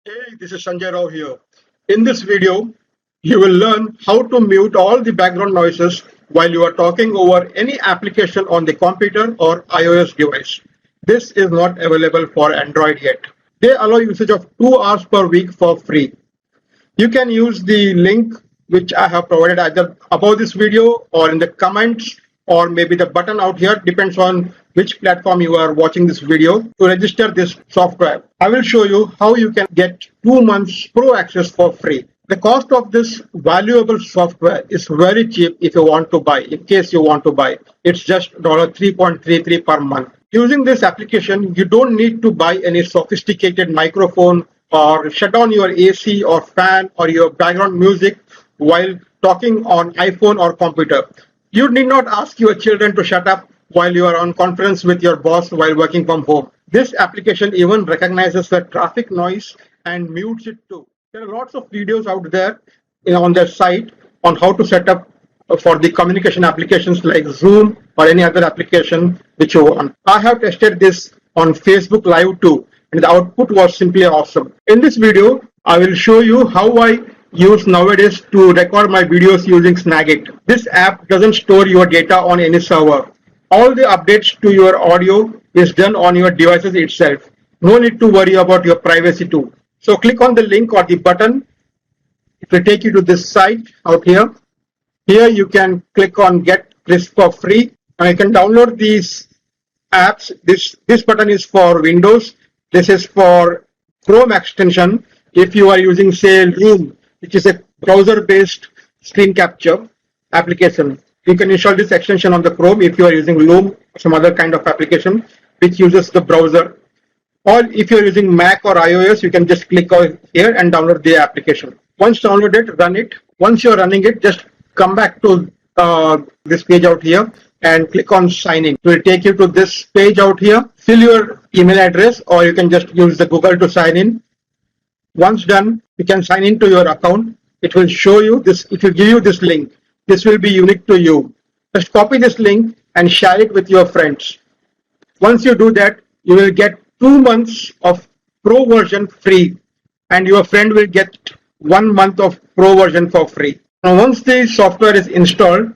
Hey, this is Sanjay Rao here. In this video, you will learn how to mute all the background noises while you are talking over any application on the computer or iOS device. This is not available for Android yet. They allow usage of 2 hours per week for free. You can use the link which I have provided either above this video or in the comments or maybe the button out here, depends on which platform you are watching this video, to register this software. I will show you how you can get 2 months pro access for free. The cost of this valuable software is very cheap if you want to buy, in case you want to buy. It's just $3.33 per month. Using this application, you don't need to buy any sophisticated microphone or shut down your AC or fan or your background music while talking on iPhone or computer. You need not ask your children to shut up while you are on conference with your boss while working from home. This application even recognizes the traffic noise and mutes it too. There are lots of videos out there on their site on how to set up for the communication applications like Zoom or any other application which you want. I have tested this on Facebook Live too, and the output was simply awesome. In this video, I will show you how I use nowadays to record my videos using Snagit. This app doesn't store your data on any server. All the updates to your audio is done on your devices itself. No need to worry about your privacy too. So click on the link or the button. It will take you to this site out here. Here you can click on Get Krisp for free, and you can download these apps. This button is for Windows. This is for Chrome extension. If you are using, say, Loom, which is a browser-based screen capture application, you can install this extension on the Chrome if you are using Loom or some other kind of application which uses the browser. Or if you're using Mac or iOS, you can just click on here and download the application. Once downloaded, run it. Once you're running it, just come back to this page out here and click on sign in. It will take you to this page out here. Fill your email address, or you can just use the Google to sign in. Once done, you can sign into your account. It will show you this. It will give you this link. This will be unique to you. Just copy this link and share it with your friends. Once you do that, you will get 2 months of pro version free, and your friend will get 1 month of pro version for free. Now, once the software is installed,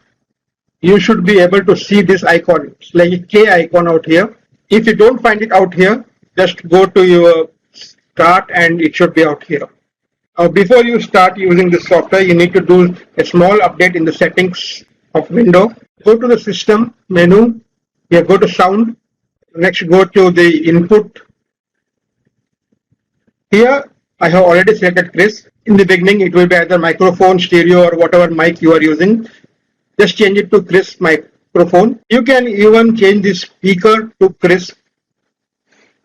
you should be able to see this icon. It's like a K icon out here. If you don't find it out here, just go to your start and it should be out here. Before you start using this software, you need to do a small update in the settings of window. Go to the system menu. Here, go to sound. Next, go to the input. Here, I have already selected Krisp. In the beginning, it will be either microphone, stereo, or whatever mic you are using. Just change it to Krisp microphone. You can even change the speaker to Krisp.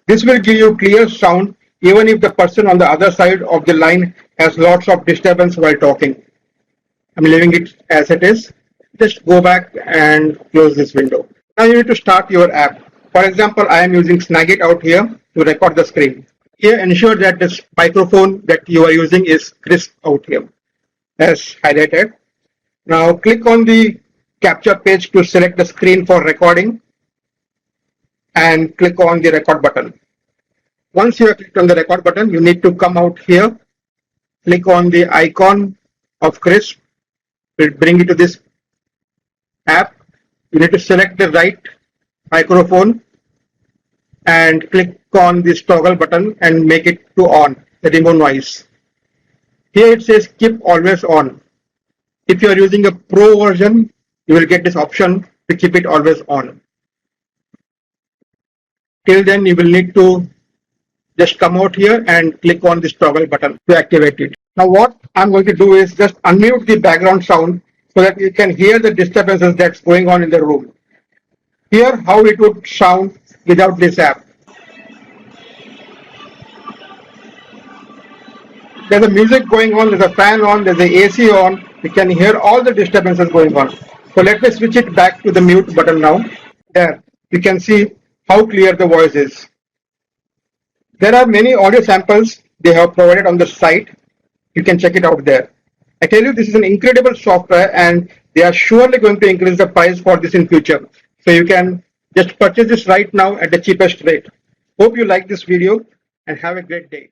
This will give you clear sound even if the person on the other side of the line has lots of disturbance while talking. I'm leaving it as it is. Just go back and close this window. Now you need to start your app. For example, I am using Snagit out here to record the screen. Here, ensure that this microphone that you are using is Krisp out here, as highlighted. Now click on the capture page to select the screen for recording and click on the record button. Once you have clicked on the record button, you need to come out here, click on the icon of Krisp. It will bring you to this app. You need to select the right microphone and click on this toggle button and make it to on, the remove noise. Here it says keep always on. If you are using a pro version, you will get this option to keep it always on. Till then, you will need to just come out here and click on this toggle button to activate it. Now what I'm going to do is just unmute the background sound so that you can hear the disturbances that's going on in the room. Hear how it would sound without this app. There's a music going on, there's a fan on, there's a AC on. You can hear all the disturbances going on. So let me switch it back to the mute button now. There, you can see how clear the voice is. There are many audio samples they have provided on the site. You can check it out there. I tell you, this is an incredible software and they are surely going to increase the price for this in future. So you can just purchase this right now at the cheapest rate. Hope you like this video and have a great day.